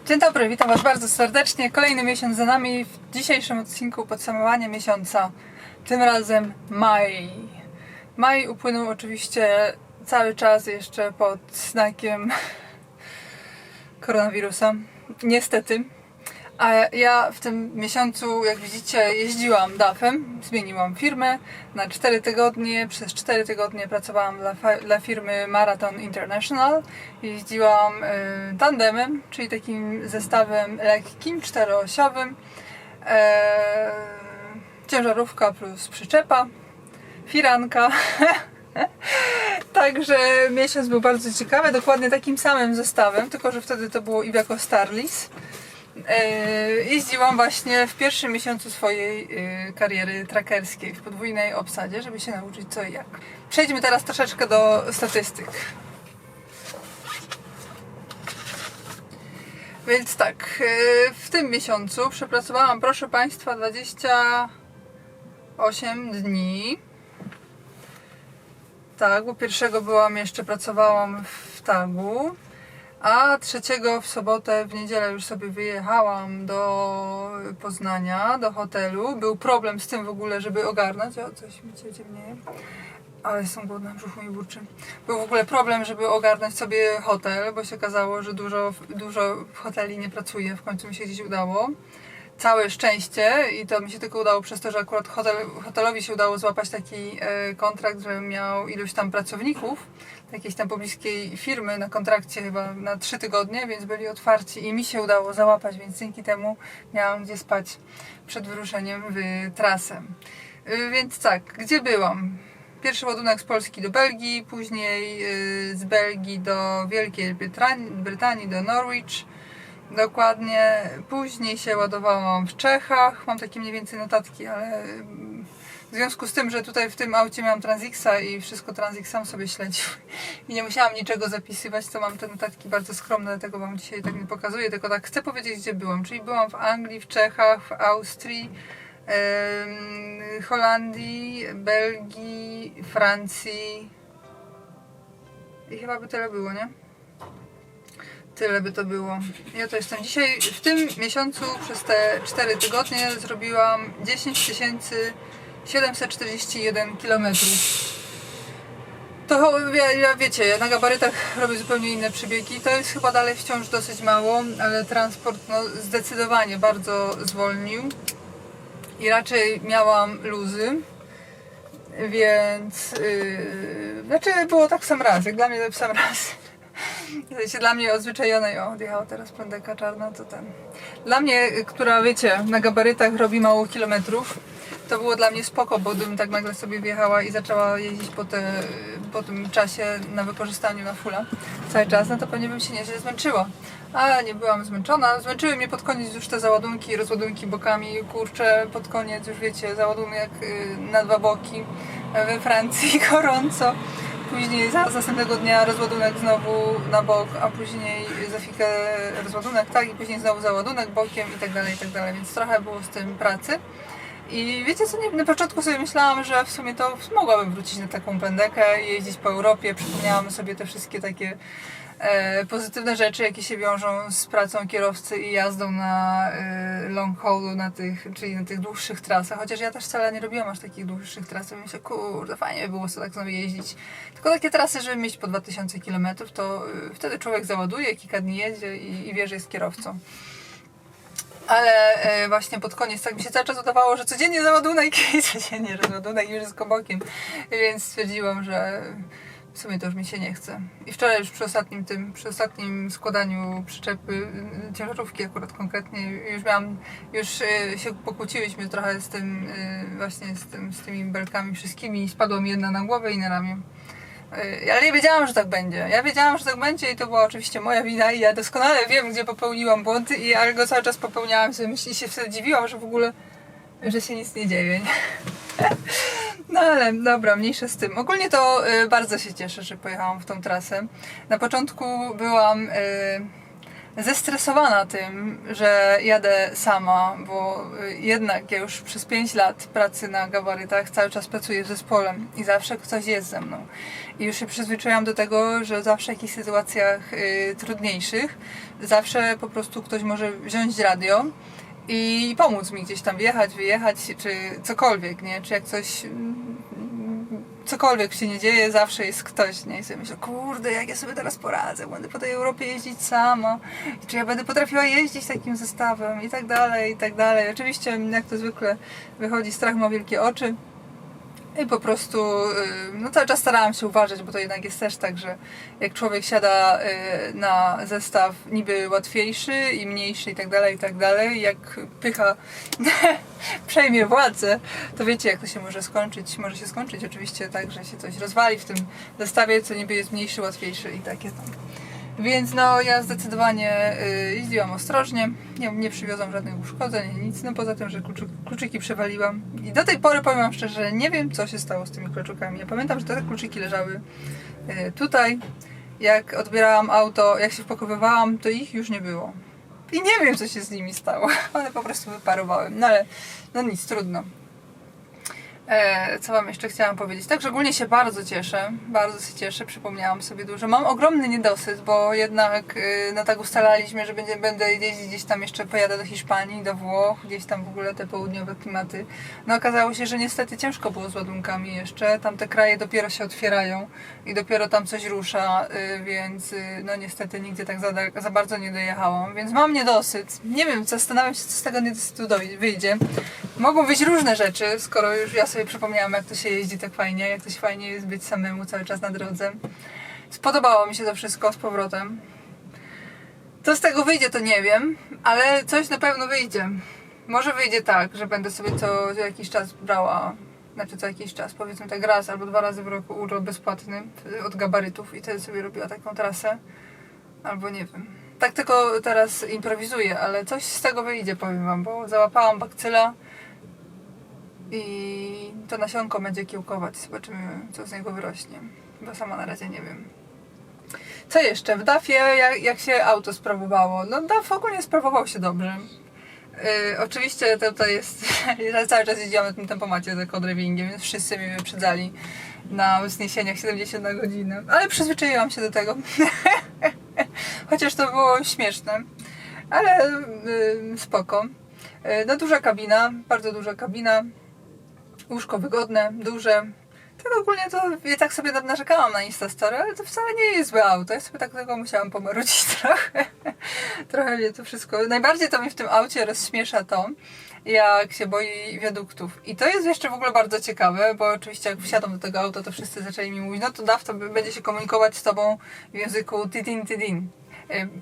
Dzień dobry, witam Was bardzo serdecznie. Kolejny miesiąc za nami. W dzisiejszym odcinku podsumowanie miesiąca. Tym razem maj. Maj upłynął oczywiście cały czas jeszcze pod znakiem koronawirusa. Niestety. A ja w tym miesiącu, jak widzicie, jeździłam DAF-em, zmieniłam firmę na 4 tygodnie. Przez 4 tygodnie pracowałam dla firmy Marathon International. Jeździłam tandemem, czyli takim zestawem lekkim, czteroosiowym. Ciężarówka plus przyczepa, firanka. Także miesiąc był bardzo ciekawy, dokładnie takim samym zestawem, tylko że wtedy to było Iveco Starlis. Jeździłam właśnie w pierwszym miesiącu swojej kariery trackerskiej w podwójnej obsadzie, żeby się nauczyć co i jak. Przejdźmy teraz troszeczkę do statystyk. Więc tak, w tym miesiącu przepracowałam, proszę Państwa, 28 dni. Tak, bo pierwszego pracowałam w Targu. A trzeciego w sobotę, w niedzielę już sobie wyjechałam do Poznania, do hotelu. Był problem z tym w ogóle, żeby ogarnąć. O, coś mi ciemnieje. Ale jestem głodna, brzuch mi burczy. Był w ogóle problem, żeby ogarnąć sobie hotel, bo się okazało, że dużo hoteli nie pracuje. W końcu mi się gdzieś udało. Całe szczęście i to mi się tylko udało przez to, że akurat hotelowi się udało złapać taki kontrakt, że miał iluś tam pracowników jakiejś tam pobliskiej firmy na kontrakcie chyba na 3 tygodnie, więc byli otwarci i mi się udało załapać, więc dzięki temu miałam gdzie spać przed wyruszeniem w trasę. Więc tak, gdzie byłam? Pierwszy ładunek z Polski do Belgii, później z Belgii do Wielkiej Brytanii, do Norwich. Dokładnie. Później się ładowałam w Czechach. Mam takie mniej więcej notatki, ale w związku z tym, że tutaj w tym aucie miałam Transixa i wszystko Transix sam sobie śledził i nie musiałam niczego zapisywać, to mam te notatki bardzo skromne, dlatego Wam dzisiaj tak nie pokazuję, tylko tak chcę powiedzieć, gdzie byłam. Czyli byłam w Anglii, w Czechach, w Austrii, Holandii, Belgii, Francji i chyba by tyle było, nie? Tyle by to było. Ja to jestem dzisiaj, w tym miesiącu przez te 4 tygodnie zrobiłam 10 741 km. To ja wiecie, ja na gabarytach robię zupełnie inne przebiegi. To jest chyba dalej wciąż dosyć mało, ale transport zdecydowanie bardzo zwolnił. I raczej miałam luzy. Więc znaczy było tak w sam raz, jak dla mnie to w sam raz. Dla mnie odzwyczajonej, odjechała teraz prądeka czarna, to ten. Dla mnie, która wiecie, na gabarytach robi mało kilometrów, to było dla mnie spoko, bo gdybym tak nagle sobie wjechała i zaczęła jeździć po tym czasie na wykorzystaniu na fulla cały czas, no to pewnie bym się nieźle zmęczyła. Ale nie byłam zmęczona. Zmęczyły mnie pod koniec już te załadunki, rozładunki bokami. Kurczę, pod koniec już wiecie, załadunek na 2 boki we Francji, gorąco. Później za następnego dnia rozładunek znowu na bok, a później za chwilkę rozładunek, tak, i później znowu załadunek bokiem i tak dalej, więc trochę było z tym pracy. I wiecie co, na początku sobie myślałam, że w sumie to mogłabym wrócić na taką pendekę i jeździć po Europie. Przypomniałam sobie te wszystkie takie pozytywne rzeczy, jakie się wiążą z pracą kierowcy i jazdą na long haulu, czyli na tych dłuższych trasach. Chociaż ja też wcale nie robiłam aż takich dłuższych tras. Myślę, kurde, fajnie by było sobie tak znowu jeździć. Tylko takie trasy, żeby mieć po 2000 km, to wtedy człowiek załaduje, kilka dni jedzie i wie, że jest kierowcą. Ale właśnie pod koniec tak mi się cały czas udawało, że codziennie załadunek i codziennie rozładunek i wszystko bokiem. Więc stwierdziłam, że w sumie to już mi się nie chce. I wczoraj już przy ostatnim składaniu przyczepy ciężarówki akurat konkretnie już się pokłóciłyśmy trochę z tym właśnie z tymi belkami wszystkimi. Spadła mi jedna na głowę i na ramię. Ale nie wiedziałam, że tak będzie. Ja wiedziałam, że tak będzie i to była oczywiście moja wina i ja doskonale wiem, gdzie popełniłam błąd ale go cały czas popełniałam i się wtedy dziwiłam, że w ogóle, że się nic nie dzieje. Nie? No ale dobra, mniejsza z tym. Ogólnie to bardzo się cieszę, że pojechałam w tą trasę. Na początku byłam zestresowana tym, że jadę sama, bo jednak ja już przez 5 lat pracy na gabarytach cały czas pracuję z zespołem i zawsze ktoś jest ze mną. I już się przyzwyczaiłam do tego, że zawsze w jakichś sytuacjach trudniejszych, zawsze po prostu ktoś może wziąć radio i pomóc mi gdzieś tam wjechać, wyjechać, czy cokolwiek, nie? Czy jak cokolwiek się nie dzieje, zawsze jest ktoś, nie? I sobie myślę, kurde, jak ja sobie teraz poradzę, będę po tej Europie jeździć sama, czy ja będę potrafiła jeździć takim zestawem i tak dalej, i tak dalej. Oczywiście, jak to zwykle wychodzi, strach ma wielkie oczy. I po prostu no cały czas starałam się uważać, bo to jednak jest też tak, że jak człowiek siada na zestaw niby łatwiejszy i mniejszy i tak dalej, jak pycha przejmie władzę, to wiecie jak to się może skończyć. Może się skończyć oczywiście tak, że się coś rozwali w tym zestawie, co niby jest mniejszy, łatwiejszy i takie tam. Więc no ja zdecydowanie jeździłam ostrożnie, nie przywiozłam żadnych uszkodzeń, nic, no poza tym, że kluczyki przewaliłam. I do tej pory powiem wam szczerze, nie wiem co się stało z tymi kluczykami. Ja pamiętam, że te kluczyki leżały tutaj, jak odbierałam auto, jak się wpakowywałam, to ich już nie było. I nie wiem co się z nimi stało, one po prostu wyparowały, no ale no nic, trudno. Co wam jeszcze chciałam powiedzieć? Tak, ogólnie się bardzo cieszę, przypomniałam sobie dużo. Mam ogromny niedosyt, bo jednak no tak ustalaliśmy, że będę jeździć gdzieś tam jeszcze, pojadę do Hiszpanii, do Włoch, gdzieś tam w ogóle te południowe klimaty. No okazało się, że niestety ciężko było z ładunkami jeszcze, tam te kraje dopiero się otwierają i dopiero tam coś rusza, więc no niestety nigdzie tak za bardzo nie dojechałam, więc mam niedosyt. Nie wiem, zastanawiam się, co z tego niedosytu wyjdzie. Mogą wyjść różne rzeczy, skoro już ja sobie przypomniałam, jak to się jeździ tak fajnie, jak to się fajnie jest być samemu cały czas na drodze. Spodobało mi się to wszystko z powrotem. Co z tego wyjdzie, to nie wiem, ale coś na pewno wyjdzie. Może wyjdzie tak, że będę sobie co jakiś czas brała, znaczy co jakiś czas, powiedzmy tak raz albo 2 razy w roku urlop bezpłatny od gabarytów i wtedy sobie robiła taką trasę. Albo nie wiem. Tak tylko teraz improwizuję, ale coś z tego wyjdzie, powiem wam, bo załapałam bakcyla i to nasionko będzie kiełkować. Zobaczymy, co z niego wyrośnie, bo sama na razie nie wiem. Co jeszcze? W DAF-ie jak się auto sprawowało? No DAF ogólnie sprawował się dobrze. Oczywiście tutaj jest, ja cały czas jeździłam na tym tempomacie za kodrewingiem, więc wszyscy mnie wyprzedzali na wzniesieniach 70 na godzinę, ale przyzwyczaiłam się do tego. Chociaż to było śmieszne, ale spoko. No duża kabina, bardzo duża kabina, łóżko wygodne, duże. Tak ogólnie to ja tak sobie narzekałam na Instastory, ale to wcale nie jest złe auto. Ja sobie tak tego musiałam pomarudzić trochę. Trochę mnie to wszystko... Najbardziej to mnie w tym aucie rozśmiesza to, jak się boi wiaduktów. I to jest jeszcze w ogóle bardzo ciekawe, bo oczywiście jak wsiadam do tego auta, to wszyscy zaczęli mi mówić, no to DAF to będzie się komunikować z tobą w języku tidin tidin.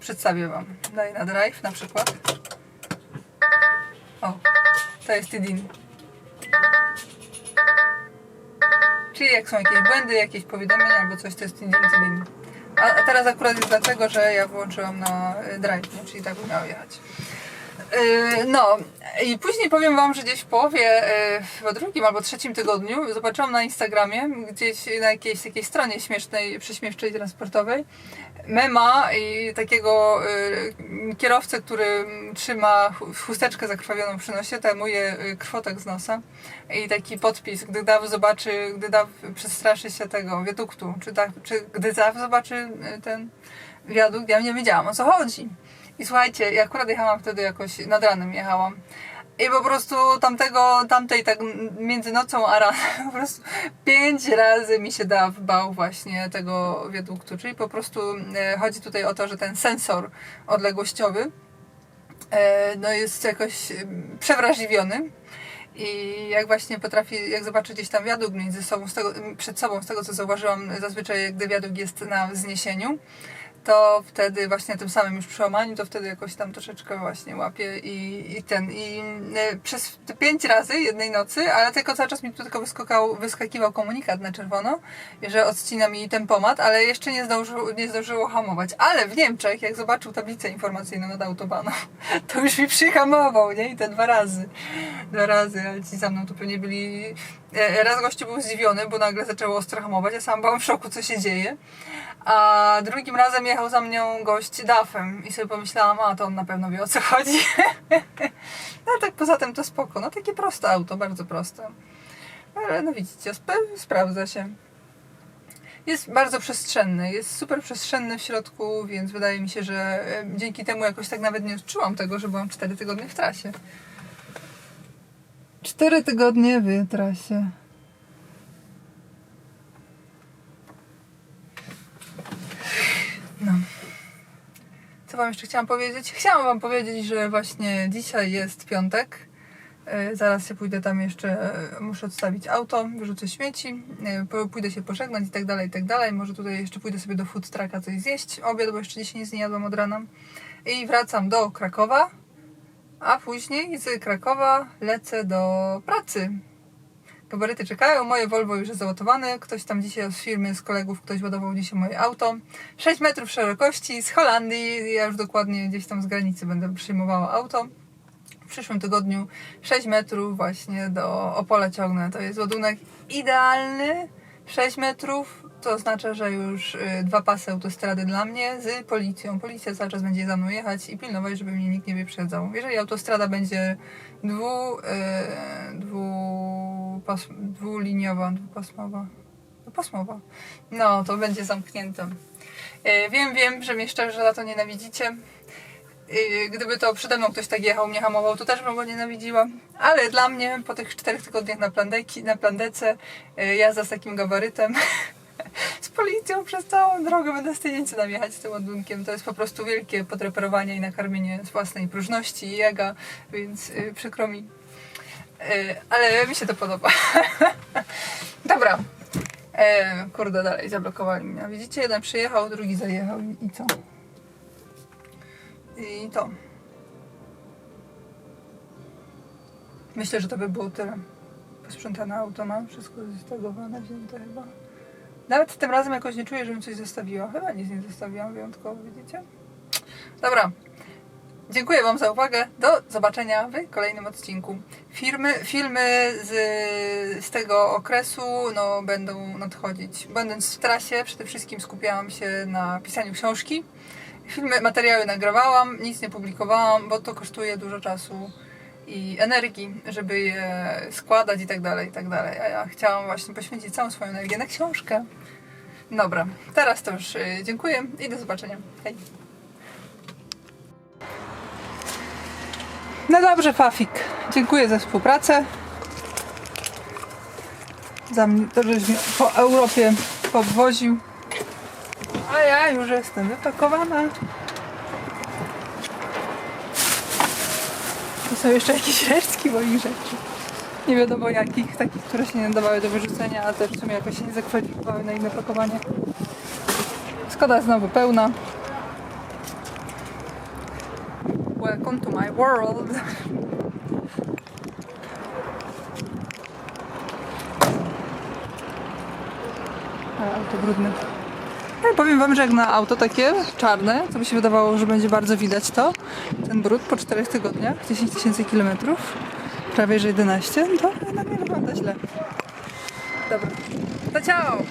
Przedstawię wam. Daję na drive na przykład. O, to jest tidin. Czyli jak są jakieś błędy, jakieś powiadomienia albo coś, to jest tidin tidin. A teraz akurat jest dlatego, że ja wyłączyłam na drive, nie? Czyli tak by miało jechać. No i później powiem wam, że gdzieś w połowie, w 2. albo 3. tygodniu zobaczyłam na Instagramie, gdzieś na jakiejś takiej stronie śmiesznej, prześmiewczej transportowej, mema i takiego kierowcę, który trzyma chusteczkę zakrwawioną przy nosie, tajmuje krwotok z nosa i taki podpis, gdy DAF przestraszy się tego wiaduktu, czy gdy DAF zobaczy ten wiadukt, ja nie wiedziałam o co chodzi. I słuchajcie, ja akurat jechałam wtedy jakoś, nad ranem jechałam i po prostu tamtej tak między nocą a ranem po prostu 5 razy mi się bał właśnie tego wiaduktu, czyli po prostu chodzi tutaj o to, że ten sensor odległościowy no jest jakoś przewrażliwiony i jak właśnie jak zobaczy gdzieś tam wiadukt przed sobą, z tego co zauważyłam, zazwyczaj gdy wiadukt jest na wzniesieniu, to wtedy właśnie tym samym już przełamaniu, to wtedy jakoś tam troszeczkę właśnie łapie i przez te 5 razy jednej nocy, ale tylko cały czas mi tu tylko wyskakiwał komunikat na czerwono, że odcina mi tempomat, ale jeszcze nie zdążyło hamować. Ale w Niemczech, jak zobaczył tablicę informacyjną nad autobaną, to już mi przyhamował, nie? I te 2 razy. 2 razy, ale ci za mną tu pewnie byli Raz gościu był zdziwiony, bo nagle zaczęło ostro hamować, ja sam byłam w szoku, co się dzieje. A drugim razem jechał za mną gość DAF-em i sobie pomyślałam, a to on na pewno wie, o co chodzi. No tak poza tym to spoko, no takie proste auto, bardzo proste. Ale no widzicie, sprawdza się. Jest bardzo przestrzenny, jest super przestrzenny w środku, więc wydaje mi się, że dzięki temu jakoś tak nawet nie odczułam tego, że byłam 4 tygodnie w trasie. 4 tygodnie w trasie. No. Co wam jeszcze chciałam powiedzieć? Chciałam wam powiedzieć, że właśnie dzisiaj jest piątek. Zaraz się pójdę tam jeszcze, muszę odstawić auto, wyrzucę śmieci, pójdę się pożegnać i tak dalej, i tak dalej. Może tutaj jeszcze pójdę sobie do food trucka coś zjeść, obiad, bo jeszcze dzisiaj nic nie jadłam od rana. I wracam do Krakowa, a później z Krakowa lecę do pracy. Gabaryty czekają, moje Volvo już jest załadowane, ktoś tam dzisiaj z firmy, z kolegów, ktoś ładował dzisiaj moje auto. 6 metrów szerokości z Holandii, ja już dokładnie gdzieś tam z granicy będę przyjmowała auto. W przyszłym tygodniu 6 metrów właśnie do Opola ciągnę. To jest ładunek idealny. 6 metrów to oznacza, że już 2 pasy autostrady dla mnie z policją. Policja cały czas będzie za mną jechać i pilnować, żeby mnie nikt nie wyprzedzał. Jeżeli autostrada będzie dwupasmowa, no to będzie zamknięta. Wiem, że mnie szczerze za to nienawidzicie. Gdyby to przede mną ktoś tak jechał, mnie hamował, to też bym go nienawidziła. Ale dla mnie po tych 4 tygodniach na plandece jazda z takim gabarytem z policją przez całą drogę będę z tydzień co nam jechać z tym ładunkiem. To jest po prostu wielkie podreperowanie i nakarmienie z własnej próżności i ega, więc przykro mi. Ale mi się to podoba. Dobra. Kurde, dalej zablokowali mnie. Widzicie, jeden przyjechał, drugi zajechał i co? I to. Myślę, że to by było tyle. Posprzątane auto mam, wszystko zestagowane, wzięte chyba. Nawet tym razem jakoś nie czuję, żebym coś zostawiła. Chyba nic nie zostawiłam wyjątkowo, widzicie? Dobra. Dziękuję wam za uwagę. Do zobaczenia w kolejnym odcinku. Filmy z tego okresu no, będą nadchodzić. Będąc w trasie, przede wszystkim skupiałam się na pisaniu książki. Materiały nagrywałam, nic nie publikowałam, bo to kosztuje dużo czasu i energii, żeby je składać i tak dalej, i tak dalej. A ja chciałam właśnie poświęcić całą swoją energię na książkę. Dobra, teraz to już dziękuję i do zobaczenia. Hej! No dobrze, Fafik. Dziękuję za współpracę. Za mnie to, żeś mnie po Europie obwoził. A ja już jestem wypakowana. Tu są jeszcze jakieś resztki moich rzeczy. Nie wiadomo jakich, takich, które się nie nadawały do wyrzucenia, a też w sumie jakoś się nie zakwalifikowały na inne pakowanie. Skoda znowu pełna. Welcome to my world. Ale auto brudne. Ale powiem wam, że jak na auto takie czarne, to by się wydawało, że będzie bardzo widać to, ten brud po 4 tygodniach, 10 000 kilometrów, prawie że 11, to na mnie wygląda źle. Dobra, to ciao!